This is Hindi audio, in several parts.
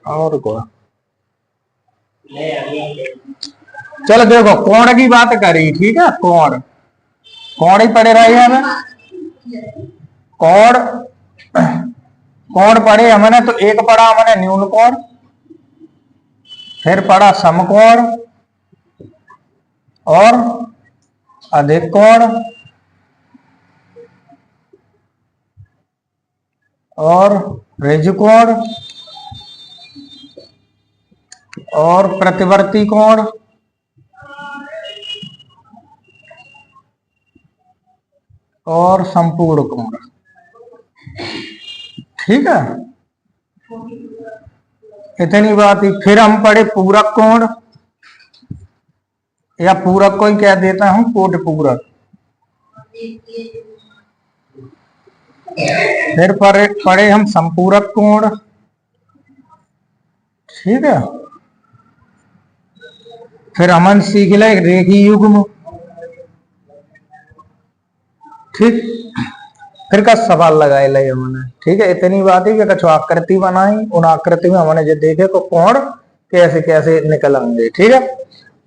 और को चलो देखो कोण की बात करी, ठीक है। कोण कोण ही पढ़े रहे हैं हमें, कोण कोण पढ़े हमने तो एक पढ़ा हमने न्यून कोण, फिर पढ़ा समकोण और अधिक कोण और ऋजु कोण और प्रतिवर्ती कोण और संपूर्ण कोण, ठीक है। इतनी बात ही। फिर हम पढ़े पूरक कोण, या पूरक को ही कह देता हूं कोट पूरक। फिर पढ़े हम संपूरक कोण, ठीक है। फिर हमन सीख ले रेखी युग्म, ठीक। फिर का सवाल लगाए ले हमने, ठीक है। इतनी बात है कि कुछ आकृति बनाई, उन आकृति में हमने जो देखे को कोण कैसे कैसे निकलेंगे, ठीक है।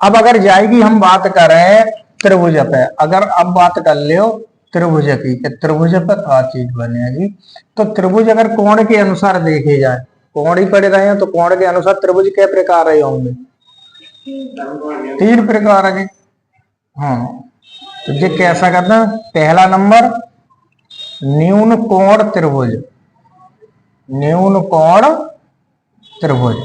अब अगर जाएगी हम बात करें त्रिभुज पे, अगर अब बात कर लियो त्रिभुज की, त्रिभुज पे क्या चीज बनेगी। तो त्रिभुज अगर कोण के अनुसार देखे जाए, कोण ही पढ़े रहे हैं तो कोण के अनुसार त्रिभुज के प्रकार रहे होंगे, 3 प्रकार के। हाँ, तो ये कैसा करना है। पहला नंबर न्यून कोण त्रिभुज, न्यून कोण त्रिभुज।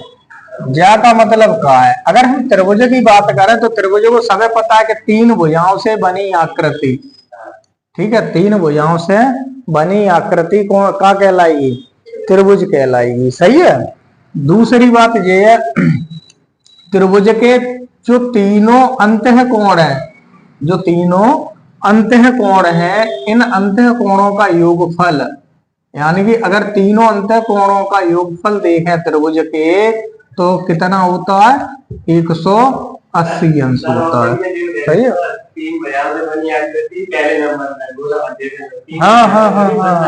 ज्या का मतलब क्या है। अगर हम त्रिभुज की बात करें तो त्रिभुज को समय पता है कि 3 भुजाओं से बनी आकृति, ठीक है। 3 भुजाओं से बनी आकृति को क्या कहलाएगी, त्रिभुज कहलाएगी, सही है। दूसरी बात ये है त्रिभुज के जो तीनों अंतः कोण है, जो तीनों अंतः कोण है, इन अंतः कोणों का योगफल, यानी कि अगर तीनों अंतः कोणों का योगफल देखें त्रिभुज के तो कितना होता है, 180 अंश होता है, सही है। हाँ हाँ हाँ हाँ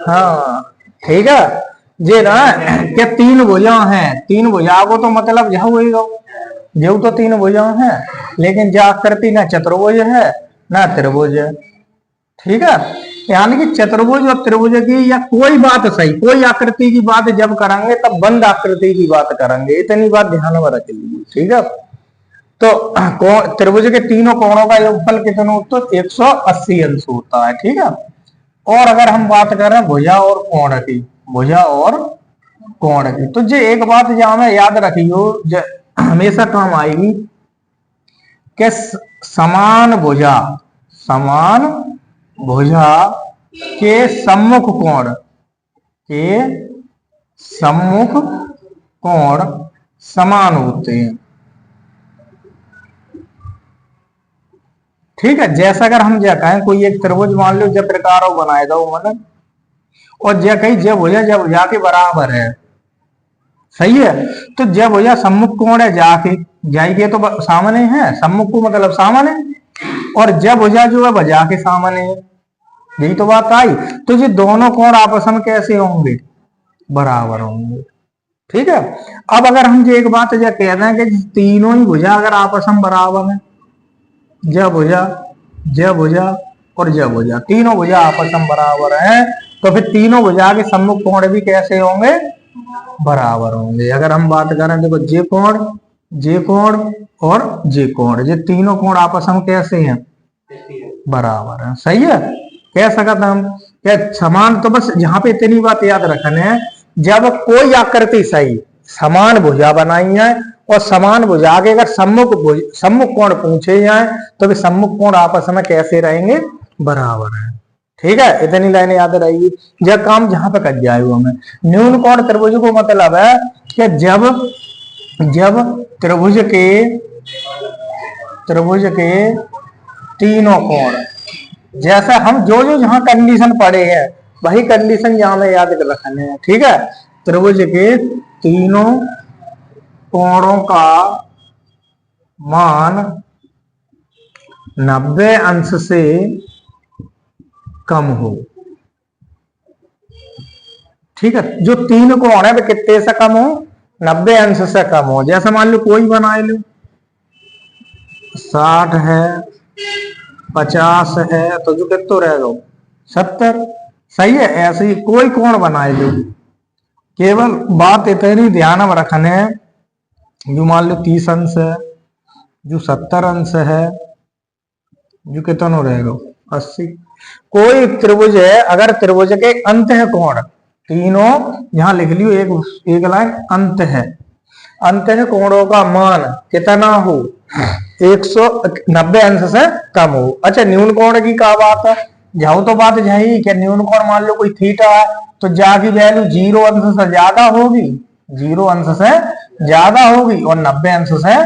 हाँ, ठीक है। ये ना क्या 3 भुजा हैं, 3 भुजा को तो मतलब यह होगा, जो तो 3 भुजा हैं, लेकिन जो आकृति ना चतुर्भुज है ना त्रिभुज है, ठीक है। यानी कि चतुर्भुज और त्रिभुज की या कोई बात सही, कोई आकृति की बात जब करेंगे तब बंद आकृति की बात करेंगे, इतनी बात ध्यान में रख लीजिए, ठीक है। तो त्रिभुज के तीनों कोणों का योगफल कितना होता है, 180 अंश होता है, ठीक है। और अगर हम बात करें भुजा और कोण की, भुजा और कोण की, तो ये एक बात जहां में याद रखियो, हमेशा काम आएगी कि समान भुजा के सम्मुख कोण, के सम्मुख कोण समान होते हैं, ठीक है। जैसा अगर हम जय कहें कोई एक त्रिभुज मान लो जब प्रकार बनाए दो मतलब, और जय कहीं जय भुजा जब भुजा के बराबर है, सही है। तो जय भुजा सम्मुख कोण है, जाके जाएंगे तो सामने है, सम्मुख को मतलब सामने, और जब भुजा जो है भुजा के सामने है, यही तो बात आई। तो ये दोनों कोण आपस में कैसे होंगे, बराबर होंगे, ठीक है। अब अगर हम ये एक बात जो कह रहे हैं कि तीनों ही भुजा अगर आपस में बराबर है, जब भुजा और जब भुजा, तीनों भुजा आपस में बराबर है, तो फिर तीनों भुजा के सम्मुख कोण भी कैसे होंगे, बराबर होंगे। अगर हम बात करें देखो जे कोण और जे कोण, ये तीनों कोण आपस में कैसे हैं, बराबर है, सही है। कह सकते हम क्या समान, तो बस यहाँ पे इतनी बात याद रखना है, जब कोई आकृति सही समान भुजा बनाई है और समान भुजा के अगर सम्मुख कोण पूछे जाए तो भी सम्मुख कोण आपस में कैसे रहेंगे, बराबर है, ठीक है। इतनी लाइनें याद रहेगी, यह काम जहां पे कर जाए हमें। न्यून कोण त्रिभुज को मतलब है कि जब त्रिभुज के तीनों कोण, जैसा हम जो जहां कंडीशन पढ़े हैं वही कंडीशन यहाँ में याद रखने हैं, ठीक है। त्रिभुज के तीनों कोणों का मान 90 अंश से कम हो, ठीक है, जो तीन कोण है वे कितने से कम हो, 90 अंश से कम हो। जैसे मान लो कोई बनाए लो, 60 है, 50 है, तो जो कितना रहेगा, 70। सही है, ऐसे ही कोई कोण बनाए लो। केवल बात इतनी ध्यान में रखने, जो मान लो 30 अंश है, जो 70 अंश है, जो कितना रहेगा, 80। कोई त्रिभुज है, अगर त्रिभुज के अंत है कोण, तीनों यहां लिख लियो, एक लाइन अंत है, अंत है कोणों का मान कितना हो, 190 अंश से कम हो। अच्छा, न्यून कोण की क्या बात है, जाओ तो बात यही कि न्यून कोण मान लो कोई थीटा है, तो जा की वैल्यू 0 अंश से ज्यादा होगी, 0 अंश से ज्यादा होगी और 90 अंश से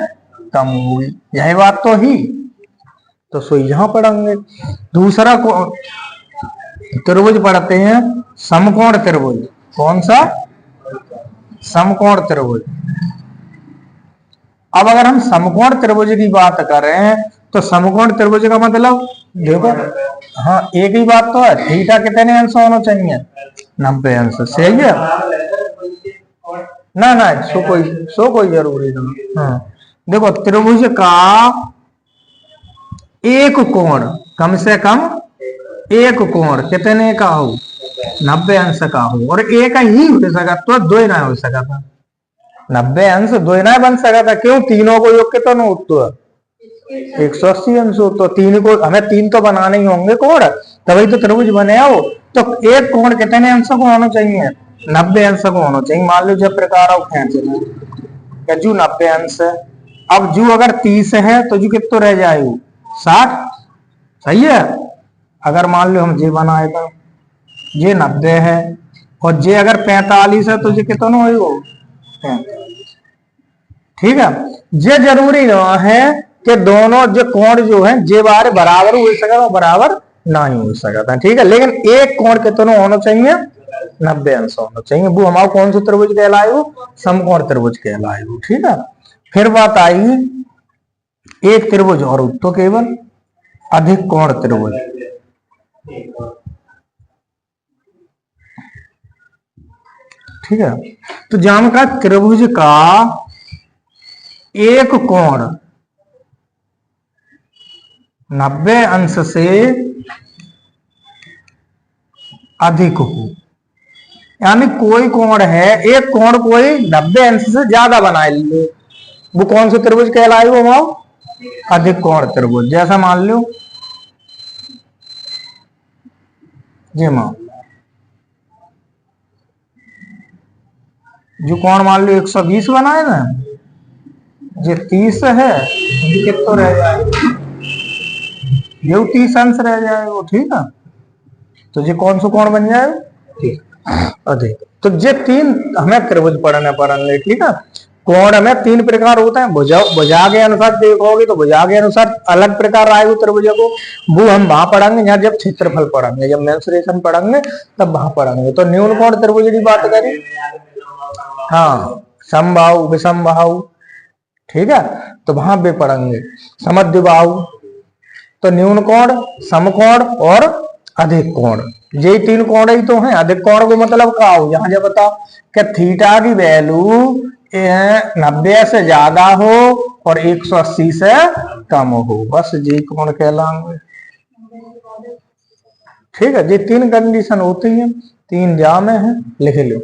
कम होगी। यही बात तो ही, तो सो यहां पढ़ेंगे। दूसरा त्रिभुज पढ़ते हैं, समकोण त्रिभुज। कौन सा, समकोण त्रिभुज। अब अगर हम समकोण त्रिभुज की बात करें, तो समकोण त्रिभुज का मतलब देखो, हाँ एक ही बात तो है, थीटा कितने अंश होना चाहिए, 90 अंश। सही है ना, ना सो कोई जरूरी नहीं। हाँ देखो, त्रिभुज का एक कोण, कम से कम एक कोण कितने का हो, 90 अंश का हो, और एक ही हो सका, तो दो ना हो सका था, 90 अंश दो ना बन सका था। क्यों, तीनों को योग कितना होता है, 180 अंश हो, तो तीन को हमें तीन तो बनाने ही होंगे कोण, तभी तो त्रिभुज बने हो। तो एक कोण कितने अंश को होना चाहिए, 90 अंश को होना चाहिए। मान लो जब प्रकार खींचना, जो 90 अंश है, अब जो अगर 30 है तो जो कितना रह जाए, 60। सही है, अगर मान लो हम जे बनाए था, ये 90 है, और जे अगर 45 है, तो ये कितना हो, 45। ठीक है, ये जरूरी ना है कि दोनों जो कोण जो है जे बार बराबर हो सका, बराबर नहीं हो सका था। ठीक है, लेकिन एक कोण कितना होना चाहिए, 90 अंश होना चाहिए। वो हमारा कौन सा त्रिभुज कहलाए, वो समकोण त्रिभुज कहलाए। ठीक है, फिर बात आई एक त्रिभुज और, तो केवल अधिक कोण त्रिभुज। ठीक है, तो जान का त्रिभुज का एक कोण 90 अंश से अधिक हो, यानी कोई कोण है, एक कोण कोई 90 अंश से ज्यादा बनाए लो, वो कौन सा त्रिभुज कहलाए, वो अधिक कोण त्रिभुज। जैसा मान लो जी, मान जो कोण मान लो 120 बनाए ना, ये 30 है, ये कितना रह जाए, ये 30 अंश रह जाए वो। ठीक है, तो ये कौन सा कोण बन जाए, अधिक। तो ये तीन हमें त्रिभुज पढ़ने पड़ेंगे। ठीक है, कोण में तीन प्रकार होते हैं, भुजा के अनुसार देखोगे तो भुजा के अनुसार अलग प्रकार आएगा त्रिभुज को, वो हम वहां पढ़ेंगे यहाँ जब क्षेत्रफल पढ़ेंगे, जब मेंसुरेशन पढ़ेंगे तब वहां पढ़ेंगे। तो न्यून कोण त्रिभुज की बात करें, हाँ समबाहु विषमबाहु, ठीक है, तो वहां भी पढ़ेंगे समद्विबाहु। तो न्यून कोण, समकोण और अधिक कोण, ये तीन कोण ही तो हैं। अधिक कोण को मतलब क्या हो, यहाँ जब बताओ कि थीटा की वैल्यू 90 से ज्यादा हो और 180 से कम हो, बस ये कोण कहलाएंगे। ठीक है, ये तीन कंडीशन होती हैं, तीन जामे हैं, लिख लो।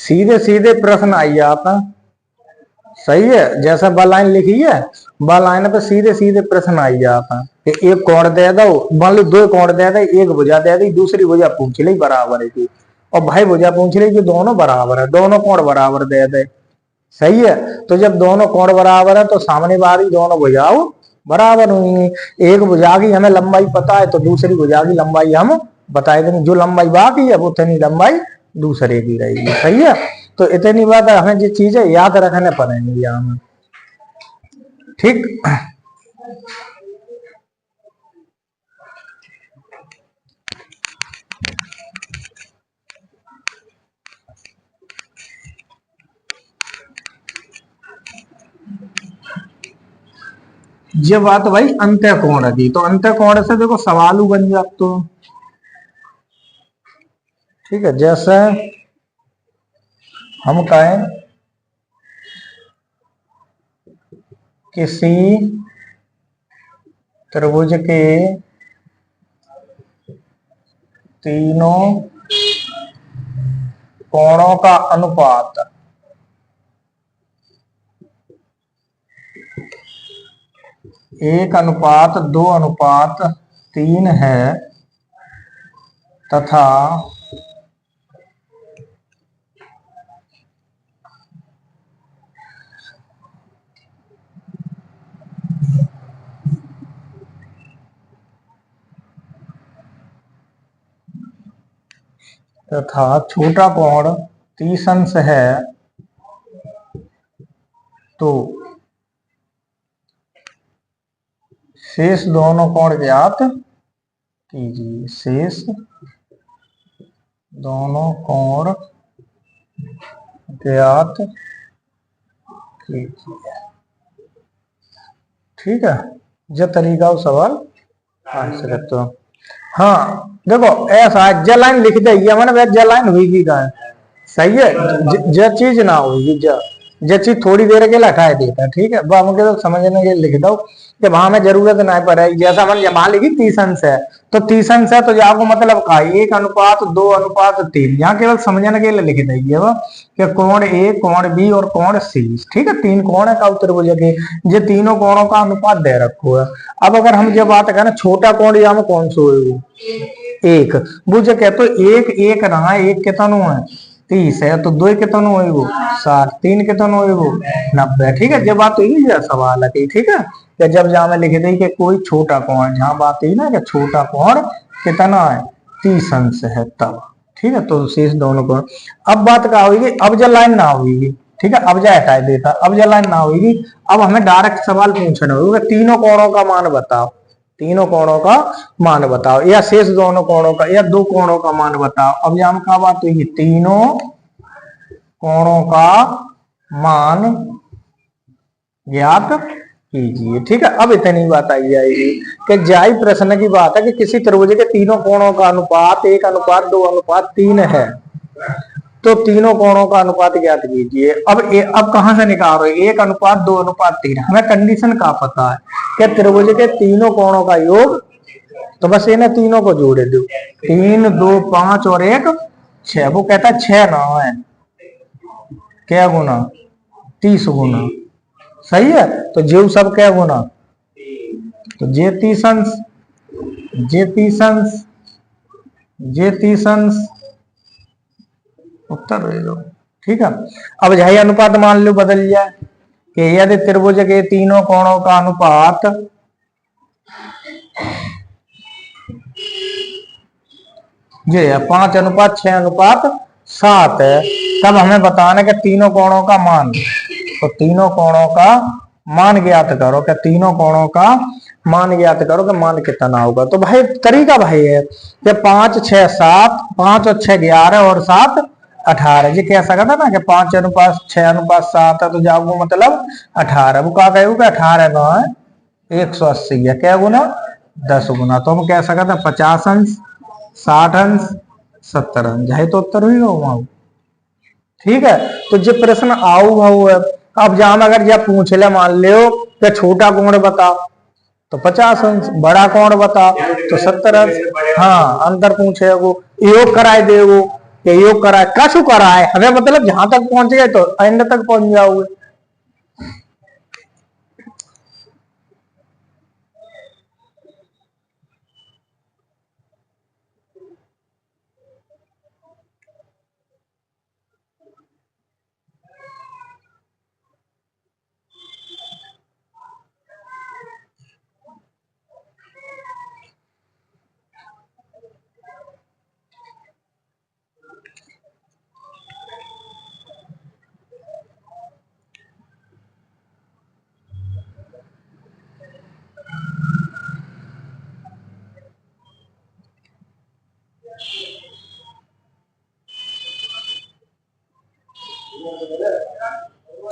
सीधे सीधे प्रश्न आई जाता। सही है, जैसा ब लाइन लिखी है ब लाइन पे सीधे सीधे प्रश्न आई जाता कि एक कोण दे दो, मान लो दो कोण दे दे, एक भुजा दे दी, दूसरी भुजा पूछ ली बराबर है की, और भाई भुजा पूछ ली कि दोनों बराबर है, दोनों कोण बराबर दे दे। सही है, तो जब दोनों कोण बराबर है तो सामने वाली दोनों भुजाओं बराबर हुई। एक भुजा की हमें लंबाई पता है तो दूसरी भुजा की लंबाई हम बता देंगे, जो लंबाई बाकी है वो उतनी लंबाई दूसरे की रहेगी। सही है, तो इतनी बात है, हमें जो चीजें याद रखने पड़ेंगी यहाँ में। ठीक, ये बात भाई अंत्य कोण की, तो अंत्य कोण से देखो सवाल बन जाए तो। ठीक है, जैसे हम कहें किसी त्रिभुज के तीनों कोणों का अनुपात 1:2:3 है तथा छोटा कोण 30 अंश है, तो शेष दोनों कोण ज्ञात कीजिए। शेष दोनों कोण ज्ञात कीजिए। ठीक है, जो तरीका हो सवाल तो हाँ देखो ऐसा ज लाइन लिख दे, मैंने ज लाइन हुई का है। सही है, ज चीज ना होगी, ज चीज थोड़ी देर के लिए हटाए देता है। ठीक है, वो हमके तो समझने के लिख दो कि वहां में जरूरत ना पड़े। जैसा मैंने मान लिखी 30 अंश है, तो 30 अंश है तो आपको मतलब का 1:2:3, यहाँ केवल समझने के लिए लिख देंगे वो कि कोण ए, कोण बी और कोण सी। ठीक है, 3 कोण है का त्रिभुज के, ये तीनों कोणों का अनुपात दे रखो है। अब अगर हम जब बात करें छोटा कोण यहाँ में कौन सा है, एक, वो जो कहते एक एक रहा है, एक कितना है 30 है, तो 2 कितना है वो 60, 3 कितना है वो 90। ठीक है, जब बात हुई सवाल है। ठीक है, कि जब जहां में लिख दी कि कोई छोटा कोण, जहां बात हुई ना कि छोटा कोण कितना है 30 अंश है तब। ठीक है, तो शेष दोनों कोण। अब बात क्या होगी, अब जब लाइन ना होगी, ठीक है, अब जा हटा देता, अब जब लाइन ना होगी, अब हमें डायरेक्ट सवाल पूछना होगा तीनों कोणों का मान बताओ, तीनों कोणों का मान बताओ, या शेष दोनों कोणों का, या 2 कोणों का मान बताओ। अब यहाँ क्या बात हुई, तीनों कोणों का मान ज्ञात कीजिए। ठीक है, अब इतनी बात आई जाएगी कि जाई प्रश्न की बात है कि किसी त्रिभुज के तीनों कोणों का अनुपात 1:2:3 है, तो तीनों कोणों का अनुपात ज्ञात कीजिए। अब कहां से निकाल रहे, 1:2:3, हमें कंडीशन का पता है कि त्रिभुज के तीनों कोणों का योग, तो बस इन्हें तीनों को जोड़े दो, 3, 2, 5 और 1 6। वो कहता है 6 ना है, क्या गुना 30 गुना। सही है, तो जीव सब क्या गुना, तो जे 30 अंश, जे 30 अंश, जे 30 अंश उत्तर रहेगा। ठीक है, अब यही अनुपात मान लो बदल जाए कि यदि त्रिभुज के तीनों कोणों का अनुपात ये है 5:6:7 है, तब हमें बताना कि तीनों कोणों का मान, तो तीनों कोणों का मान ज्ञात करो, कि तीनों कोणों का मान ज्ञात करो कि मान कितना होगा। तो भाई तरीका भाई है कि 5, 6, 7, 5 और 6 11 और 7 18। जी कह सकता था ना कि 5:6:7 है, तो जाओ मतलब 18, वो क्या कहेगा 18 9 है 180 है, क्या गुना 10 गुना। तो हम कह सकते हैं 50 अंश, 60 अंश, 70 अंश, यही तो उत्तर हुई हो। ठीक है, तो जो प्रश्न आओ भाव है, अब जहां अगर जब पूछ ले मान लो कि छोटा कोण बताओ तो 50 अंश, बड़ा कोण बताओ तो 70 अंश। हाँ, अंतर पूछे वो योग कराए दे वो, कि योग करा है, कछु करा है, हमें मतलब जहां तक पहुंच गए तो एंड तक पहुंच जाओगे।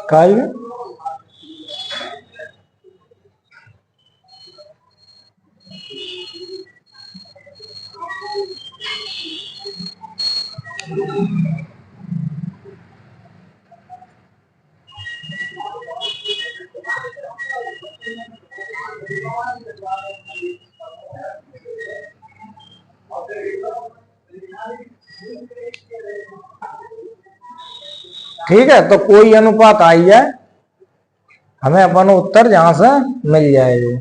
काय ठीक है, तो कोई अनुपात आई है, हमें अपन उत्तर जहां से मिल जाएगा।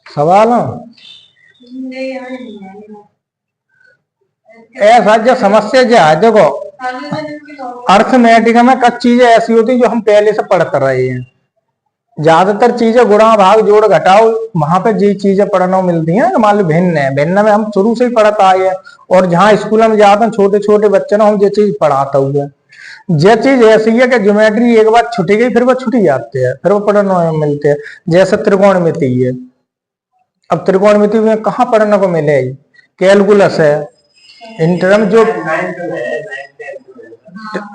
सवाल ऐसा जो समस्या जो है, देखो अर्थमेटिक में कुछ चीजें ऐसी होती जो हम पहले से पढ़ते रहे हैं। ज्यादातर चीजें गुणा भाग जोड़ घटाओ वहां पे जी चीजें पढ़ना मिलती हैं, मान लो भिन्न है, भिन्न में हम शुरू से ही पढ़ता आए हैं। और जहाँ स्कूल में जाते हैं छोटे छोटे बच्चे ना, हम ये चीज पढ़ाता हुआ, ये चीज ऐसी है कि ज्योमेट्री एक बार छुटी गई फिर वो छुटी जाती है, फिर वो पढ़ना मिलते हैं। जैसे त्रिकोणमिति है, अब त्रिकोणमिति में कहाँ पढ़ने को मिले, कैलकुलस है, इंटरम जो,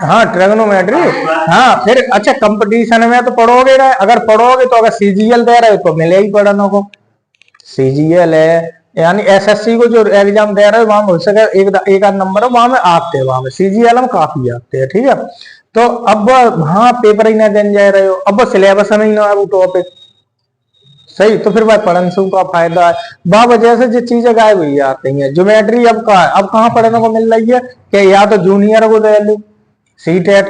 हाँ ट्रिग्नोमेट्री, हाँ फिर अच्छा कंपटीशन में तो पढ़ोगे ना, अगर पढ़ोगे तो अगर सीजीएल दे रहे हो तो मिले ही पढ़ने को। सीजीएल है यानी एसएससी को जो एग्जाम दे रहे हो वहां हो सके एक आध नंबर है वहां में आते हैं, वहां में सीजीएल में काफी आते हैं। ठीक है, तो अब वहां पेपर ही ना देने जा रहे हो, अब सिलेबस में ही ना वो टॉपिक सही, तो फिर भाई पढ़ने से का फायदा है। वह वजह से जो चीजें गायब हुई आती हैं। ज्योमेट्री अब कहाँ पढ़ने को मिल रही है कि या तो जूनियर को दे लो, सी टेट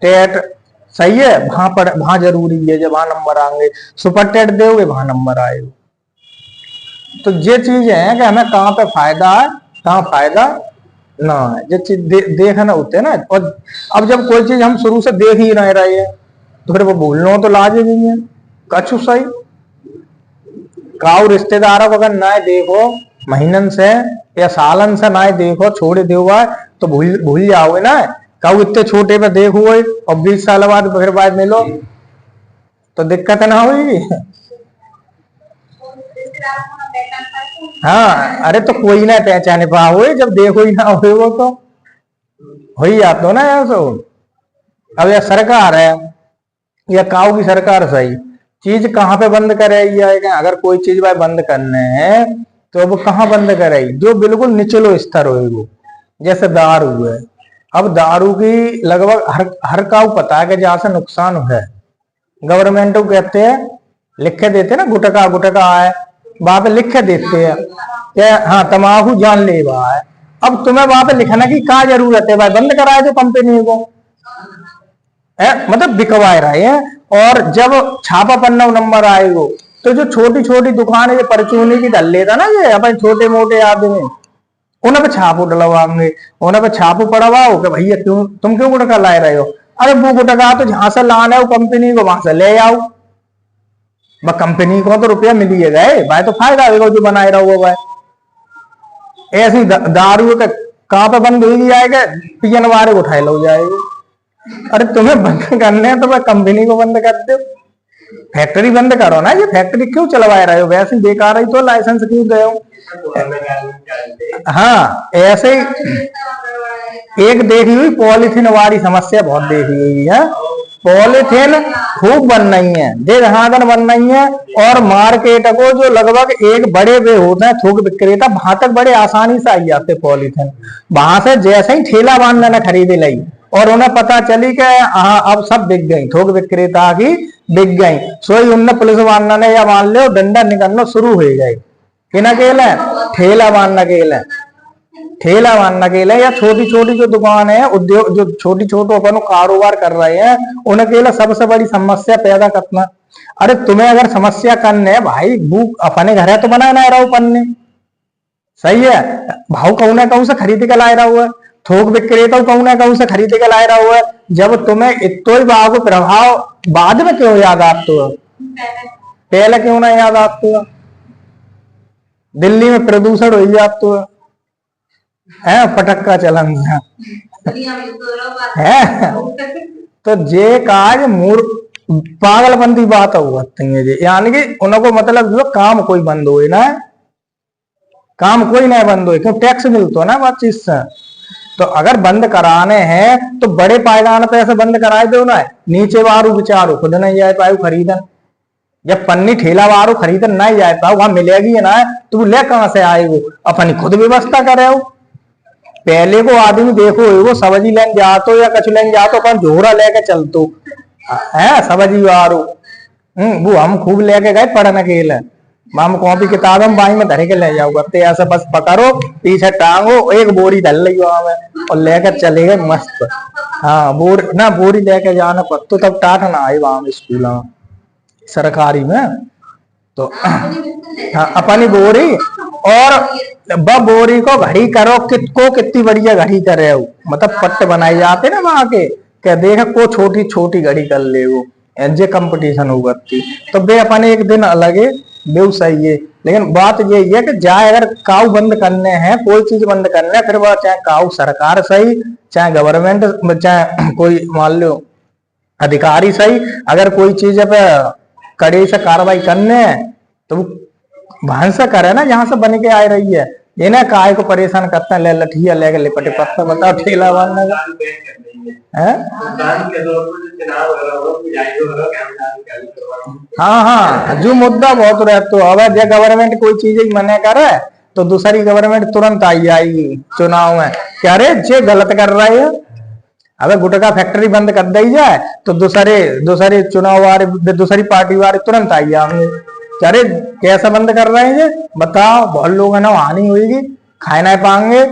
टेट सही है, वहां जरूरी है, जब वहां नंबर आएंगे। सुपर टेट दोगे वहां नंबर आएगा। तो ये चीज है कि हमें कहाँ पे फायदा है, कहाँ फायदा ना है, ये चीज देखना होते है ना। और अब जब कोई चीज हम शुरू से देख ही नहीं रहे हैं तो फिर वो भूलना तो लाजमी है। कछु सही काउ रिश्तेदारों को अगर ना देखो महीनन से या सालन से ना देखो, छोड़ देगा तो भूल जाओगे ना। काउ इतने छोटे पे देखो और 20 साल बाद फिर बाद मिलो तो दिक्कत ना हुई। हाँ अरे तो कोई ना पहचाने पाओ जब देखो ही ना हो, वो तो हो ही जाते हो ना यार। सो अब यह सरकार है या काउ की सरकार सही चीज कहाँ पे बंद करेगी, अगर कोई चीज भाई बंद करने है तो वो कहाँ बंद करेगी, जो बिल्कुल निचलो स्तर हो, जैसे दारू है। अब दारू की लगभग हर काउ पता है कि जहां से नुकसान है, गवर्नमेंट को कहते हैं लिख के देते ना, गुटका गुटका है वहां पे लिख के देते हैं कि हाँ तम्बाकू जानलेवा है। अब तुम्हें वहां पे लिखने की क्या जरूरत है भाई, बंद कराए दो कंपनी को, मतलब बिकवाए रहे हैं। और जब छापा पन्ना नंबर आएगा तो जो छोटी छोटी दुकान है, परचूनी की डल लेता ना, ये अपन छोटे मोटे आदमी उन्हें पे छापू डलवाएंगे, उन्हें पे छापू पड़वाओ कि भैया क्यों तुम क्यों गुटका ला रहे हो। अरे वो गुटका तो जहां से लाना है कंपनी को वहां से ले आओ, कंपनी को तो रुपया मिल ही गए भाई, तो फायदा होगा जो बनाए रहो भाई। ऐसी दारू का कहां पे बंद हो जाएगा, पियन वाले को उठाए लो जाएगा। अरे तुम्हें बंद करने हैं तो मैं कंपनी को बंद कर दो, फैक्ट्री बंद करो ना, ये फैक्ट्री क्यों चलवा रहे हो, वैसे ही बेकार ही तो लाइसेंस क्यों दे हो। हाँ ऐसे ही एक देखी हुई पॉलीथीन वाली समस्या बहुत देखी हुई है, पॉलीथीन खूब बन रही है, देहागन बन रही है, और मार्केट को जो लगभग एक बड़े वे होते हैं थोक विक्रेता, वहां तक बड़े आसानी से आई जाते पॉलीथीन, वहां से जैसे ही ठेला बांधने ने खरीदे लाई और उन्हें पता चली कि हाँ अब सब बिक गई, थोक विक्रेता की बिक गई, सोई उन्हें पुलिस बांधना ने या मान लो डंडा निकलना शुरू हो गए कि ना केले ठेला बांधना केले, ठेला बांधना केले, या छोटी छोटी जो दुकान है उद्योग जो छोटी छोटी अपन कारोबार कर रहे हैं उन्हें केले सबसे बड़ी समस्या पैदा करना। अरे तुम्हें अगर समस्या करने भाई भूख अपने घर है तो बनाए ना रहो पन्ने, सही है, भाव कहू ना कहू से खरीद के लाए रहा हुआ, थोक विक्रेता कहू ना कहू से खरीद के लाए रहा हुआ, जब तुम्हें इतो ही भाव को प्रभाव बाद में क्यों याद आते हो, पहले क्यों ना याद आते हो। दिल्ली में प्रदूषण हो जाते हो है, पटक्का चलन है, तो जे काज मूर पागलपंती बात हुआ, यानी कि उनको मतलब जो काम कोई बंद हो ना, काम कोई नहीं बंद हो, क्यों टैक्स मिलता ना बात चीज से, तो अगर बंद कराने हैं तो बड़े पायदान पे ऐसे बंद कराए दो ना, नीचे वारू बेचारो खुद नहीं जाए पाए खरीदन, जब पन्नी ठेला वारू खरीदन नहीं जाए पाओ, वहां मिलेगी ना तो वो ले कहां से आए, वो अपनी खुद व्यवस्था करे हो। पहले को आदमी देखो वो सब्जी लेन जातो या कछु लेन जातो अपन झोरा लेके चलतो है सब्जी वारू, वो हम खूब लेके गए पढ़ने के लिए, हम कॉपी किताब हम बाई में धरे के ले जाओ करते, ऐसे बस पकड़ो पीछे टांगो एक बोरी धर ली हमें और लेकर चले गए मस्त। हाँ बोरी लेके जाना पड़तो, तब टाट ना आए वहां स्कूल सरकारी में, तो हाँ अपनी बोरी, और बोरी को घड़ी करो कितको कितनी बढ़िया घड़ी करे हो, मतलब पट्टे बनाए जाते ना वहां के, क्या देखा को छोटी छोटी घड़ी कर ले वो जे कंपटीशन होगा, तो वे अपने एक दिन अलग है बेव सही है। लेकिन बात यही है कि जाए अगर काऊ बंद करने हैं, कोई चीज बंद करने है, फिर वह चाहे काऊ सरकार सही, चाहे गवर्नमेंट, चाहे कोई मान लो अधिकारी सही, अगर कोई चीज पे कड़ी से कार्रवाई करने है तो वहां से करे ना जहां से बन के आ रही है, ये ना काय को परेशान करता है, ले लठिया लेके लिपटे पत्ता, बताओ ठेला बांधने का है। हाँ हाँ जो मुद्दा बहुत रहता है, अब जब गवर्नमेंट कोई चीज ही मना करे तो दूसरी गवर्नमेंट तुरंत आई आएगी चुनाव में, क्या रे जे गलत कर रहे है, अबे गुटखा फैक्ट्री बंद कर दी जाए तो दूसरे चुनाव वाले दूसरी पार्टी वाले तुरंत आई जाएंगे, अरे कैसा बंद कर रहे हैं ये बताओ, बहुत लोग है ना हानि होगी, खाए ना पाएंगे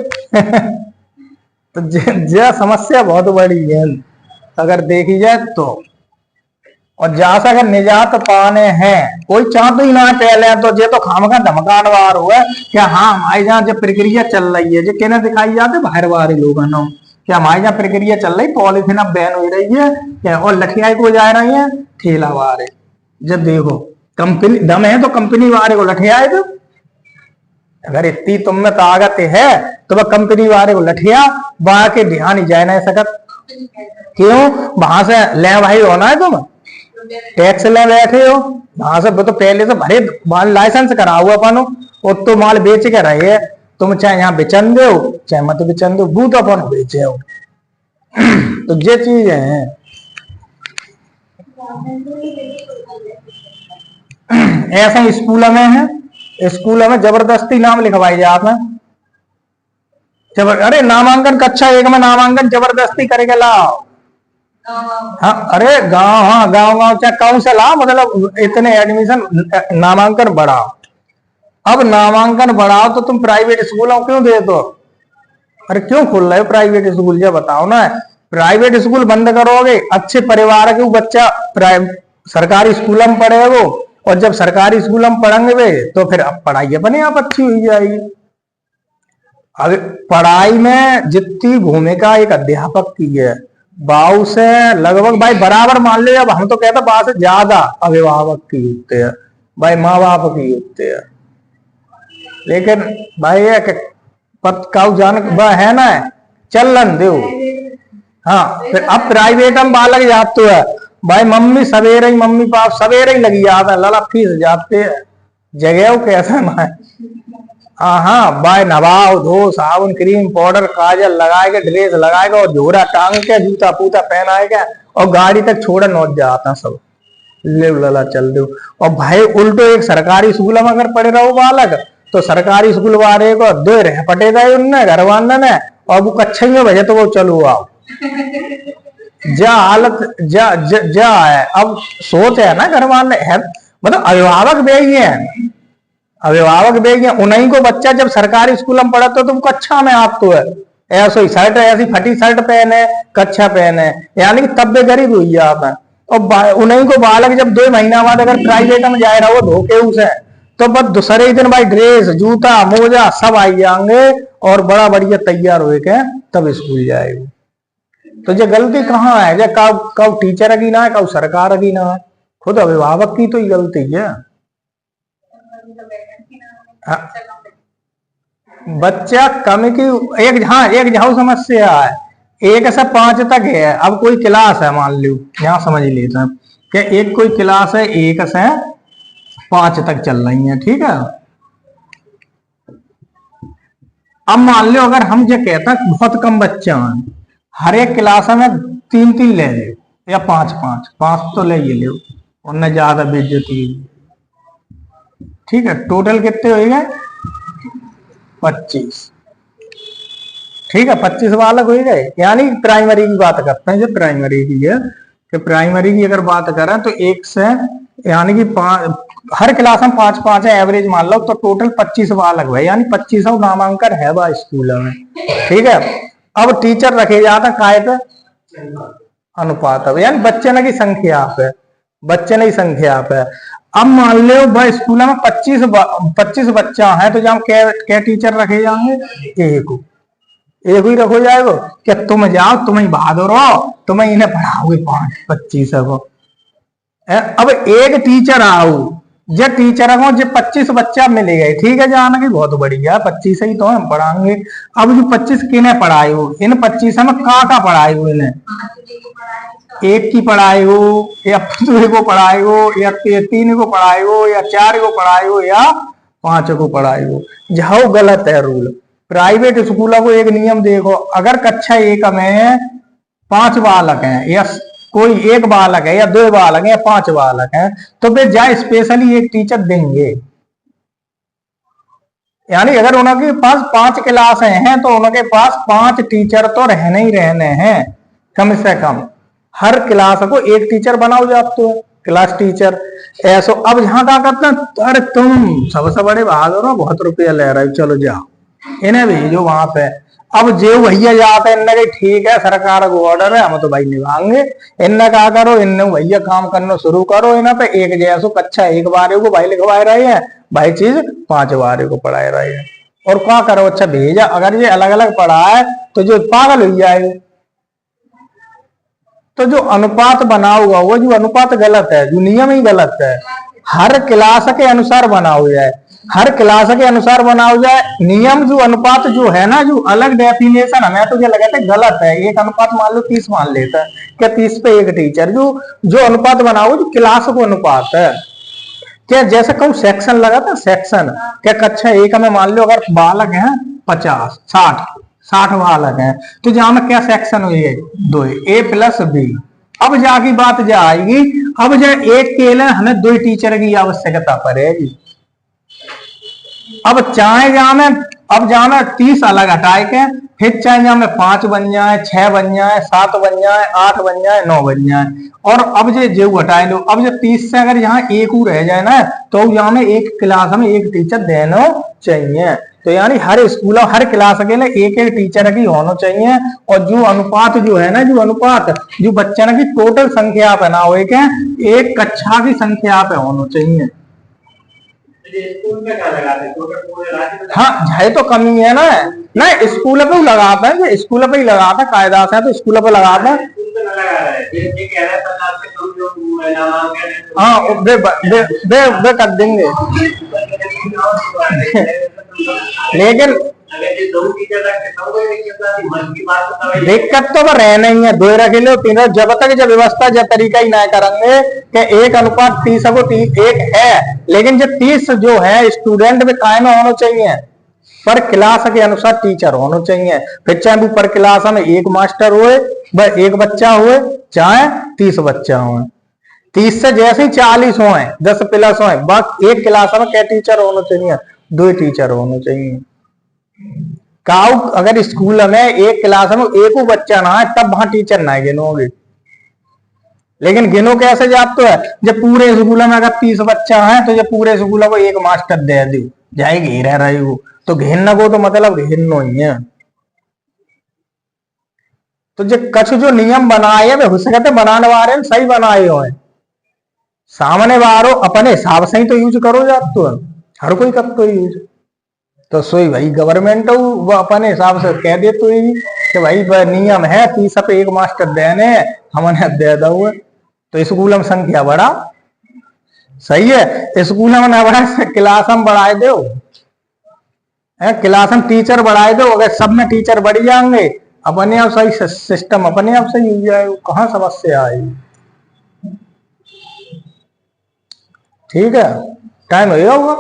तो यह समस्या बहुत बड़ी है अगर देखी जाए तो, और जहां से अगर निजात पाने हैं कोई चाहते ही ना है पहले, तो ये तो खामखा धमकान वार हुआ क्या, हाँ हमारे जहाँ जब प्रक्रिया चल रही है जो कहने दिखाई जाते बाहर बाहर लोग है ना, क्या हमारे यहाँ प्रक्रिया चल रही, पॉलिथीन अब बैन हो रही है क्या, और लठियाई को जा रही है ठेला वाले, जब देखो कंपनी दम है तो कंपनी वाले को लठियाए दो, अगर इतनी तुम में ताकत है तो वह कंपनी वाले को लठिया वहां के ध्यान ही जाए ना सकत, क्यों वहां से ले भाई होना है, तुम टैक्स ले बैठे हो वहां से, तो पहले से भरे माल लाइसेंस करा हुआ अपनो, और तो माल बेच के रहे तुम, चाहे यहाँ बेचन दो चाहे मत बेचन दो, वो तो अपन बेचे हो तो ये चीज है। ऐसा स्कूल में है, स्कूल में जबरदस्ती नाम लिखवाई जाते हैं, अरे नामांकन कक्षा 1 में नामांकन जबरदस्ती करके लाओ, हाँ अरे गांव, हाँ गांव चाहे काउंसिल आओ, मतलब इतने एडमिशन नामांकन बढ़ाओ, अब नामांकन बढ़ाओ तो तुम प्राइवेट स्कूलों क्यों दे दो, अरे क्यों खोल रहे हो प्राइवेट स्कूल, ये बताओ ना, प्राइवेट स्कूल बंद करोगे, अच्छे परिवार के बच्चा सरकारी स्कूल में पढ़ेगो, और जब सरकारी स्कूल में पढ़ेंगे वे तो फिर अब पढ़ाई अपने आप अच्छी हो जाएगी। अब पढ़ाई में जितनी भूमिका एक अध्यापक की है बाऊ से लगभग भाई बराबर मान लो, अब हम तो कहते बात से ज्यादा अभिभावक की होते हैं भाई, माँ बाप की होते हैं, लेकिन भाई काऊ जान है ना चलन दो, हाँ फिर अब प्राइवेट में बालक जाते है भाई मम्मी पाप सवेरे ही लगी जाता, लला फीस जाते जगह कैसा ना। हाँ भाई नवाओ धो साबुन क्रीम पाउडर काजल लगाएगा, ड्रेस लगाएगा और झोरा टांग के जूता पूता पहनाएगा और गाड़ी तक छोड़ नौच जाता सब ले लला चल दो। और भाई उल्टो एक सरकारी स्कूल में अगर पढ़े रहो बालक तो सरकारी स्कूल वाले को दो रह पटे गए उनने घर वाले ने और वो कच्छे में भजे तो वो चलो आओ जा हालत जा, जा, जा है। अब सोच है ना घर वाले है, मतलब अभिभावक बेगी है, अभिभावक बेगी है। उन्हीं को बच्चा जब सरकारी स्कूल में पढ़ा तो कक्षा में आप तो है ऐसी शर्ट ऐसी फटी शर्ट पहने कक्षा पहने, यानी कि तब भी गरीब हुई आप है। और उन्हीं को बालक जब 2 महीना बाद अगर प्राइवेट में जाए रहा वो धोखे उसे तो बस दूसरे ही दिन भाई ड्रेस जूता मोजा सब आई जाएंगे और बड़ा बढ़िया तैयार हुए के तब स्कूल जाएगा। तो ये गलती कहाँ है, जो कब टीचर की ना है कब सरकार की ना है, खुद अभिभावक की तो ये गलती है। बच्चा कम की एक झाऊ समस्या है, 1 से 5 तक है। अब कोई क्लास है मान लो यहाँ समझ लेते हैं कि एक कोई क्लास है 1 से 5 तक चल रही है, ठीक है। अब मान लो अगर हम ये कहते हैं बहुत कम बच्चे हैं, हर एक क्लास में 3 ले लो या 5 तो ले ही लो उनने ज्यादा बेइज्जती, ठीक है। टोटल कितने हो गए 25, ठीक है 25 बालक हो गए। यानी प्राइमरी की बात करते हैं, जो प्राइमरी की है कि प्राइमरी की अगर बात करें तो 1 से यानी कि 5 हर क्लास में 5 है एवरेज मान लो, तो टोटल 25 बालक है, यानी 2500 नामांकन है बा स्कूल में, ठीक है। अब टीचर रखे जाता काय पे अनुपात है, यानी बच्चे न की संख्या पे, बच्चे नहीं संख्या पे। अब मान लो भाई स्कूल में 25 बच्चा है तो जहाँ क्या टीचर रखे जाएंगे, एक ही रखो जाएगा क्या तुम जाओ तुम ही बहादुर हो तुम इन्हें पढ़ाओगे 25 को। अब एक टीचर आओ जो टीचर को जो 25 बच्चा मिले गए, ठीक है जाना की बहुत बढ़िया 25 ही तो हम पढ़ाएंगे। अब जो 25 किन्हें पढ़ाए हो, इन 25 में का पढ़ाए हो, इन्हें एक की पढ़ाई हो या 2 को पढ़ाई हो या 3 को पढ़ाई हो या 4 को पढ़ाई हो या 5 को पढ़ाई हो, जाओ गलत है रूल। प्राइवेट स्कूलों को एक नियम देखो, अगर कक्षा 1 में 5 बालक हैं या कोई 1 बालक है या 2 बालक है या 5 बालक हैं तो वे जाए स्पेशली एक टीचर देंगे। यानी अगर उनके पास 5 क्लास हैं तो उनके पास 5 टीचर तो रहने ही रहने हैं कम से कम। हर क्लास को एक टीचर बनाओ जाते हो क्लास टीचर ऐसो। अब यहाँ क्या करते हैं, अरे तुम सबसे बड़े बहादुर हो बहुत रुपया ले रहे हो चलो जाओ इन्हें भेजो वहां पे। अब जो भैया जाते हैं इनने ठीक है सरकार को ऑर्डर है हम तो भाई निभाएंगे, इनने क्या करो इनने भैया काम करना शुरू करो, इन्हें पे एक जैसो कक्षा 1 बारे को भाई लिखवाए रहे हैं, भाई चीज 5 बारे को पढ़ाए रहे हैं। और क्या करो अच्छा भेजा, अगर ये अलग अलग पढ़ा है तो जो पागल हो जाएगा। तो जो अनुपात बना हुआ वो जो अनुपात गलत है, जो नियम ही गलत है। हर क्लास के अनुसार बनाओ जाए, हर क्लास के अनुसार बनाओ जाए नियम। जो अनुपात जो है ना जो अलग डेफिनेशन हमें तो ये लगा गलत है। एक अनुपात मान लो 30 मान लेता है क्या 30 पे एक टीचर, जो अनुपात बनाओ जो क्लास को अनुपात है क्या। जैसे कहूँ सेक्शन लगा था सेक्शन क्या कक्षा 1 में मान लो अगर बालक है 50 60 बालक हैं तो जहां में क्या सेक्शन हुई है 2 A+B। अब जाकी बात जा आएगी, अब जो एक के लिए हमें 2 टीचर की आवश्यकता पड़ेगी। अब चाहे जहां में 30 अलग हटाए के फिर चाहे जहां में 5 बन जाए 6 बन जाए 7 बन जाए 8 बन जाए 9 बन जाए। और अब जो हटाए लो, अब जो 30 से अगर यहाँ 1 रह जाए ना तो यहाँ में एक क्लास में एक टीचर देना चाहिए। तो यानी हर स्कूल हर क्लास के लिए एक टीचर की होना चाहिए। और जो अनुपात जो है ना जो अनुपात जो बच्चा की टोटल संख्या पे ना हो एक कक्षा की संख्या पे होना चाहिए। हाँ है तो कमी है ना स्कूल पे लगाता है, स्कूल पे ही लगाता कायदा से तो स्कूल पे लगाता है। हाँ वे कर देंगे लेकिन दिक्कत तो वो रहना ही है, 2 रख लो 3 जब तक जब व्यवस्था जब तरीका ही ना करेंगे कि 1:30 को 1 है, लेकिन जो 30 जो है स्टूडेंट में कायम होना चाहिए, पर क्लास के अनुसार टीचर होना चाहिए। फिर चाहे वो पर क्लास में 1 मास्टर हुए, 1 बच्चा हुए, चाहे 30 बच्चा हुए, 30 से जैसे ही 40 हो, 10 प्लस हो, बस एक क्लास में क्या टीचर होना चाहिए, 2 टीचर होने चाहिए। काउ अगर स्कूल में एक क्लास में 1 बच्चा ना है तब वहां टीचर ना गिनोगे, लेकिन गिनो कैसे जाते है, जब पूरे स्कूल में अगर 30 बच्चा है तो जब पूरे स्कूल को 1 मास्टर दे दो, जाए घेरा रहे हो तो घेरना को तो मतलब घेरनो ही है। तो जो कछ जो नियम बनाए वे हो सकते बनाने वाले सही बनाए हो, सामने वालों अपने हिसाब से ही तो यूज करो जात, तो हर कोई कब तो यूज, तो सोई भाई गवर्नमेंट वो अपने हिसाब से कह दे तो ही कि भाई नियम है 30 पे 1 मास्टर देने, हमने दे दो, तो स्कूल में संख्या बढ़ा, सही है, स्कूल में ना बढ़ा क्लास में बढ़ाए दो, क्लास में टीचर बढ़ाए दो, अगर सब में टीचर बढ़ जाएंगे अपने आप सही सिस्टम अपने आप सही हो जाएगा, कहाँ समस्या आएगी। ठीक है, टाइम हो गया होगा।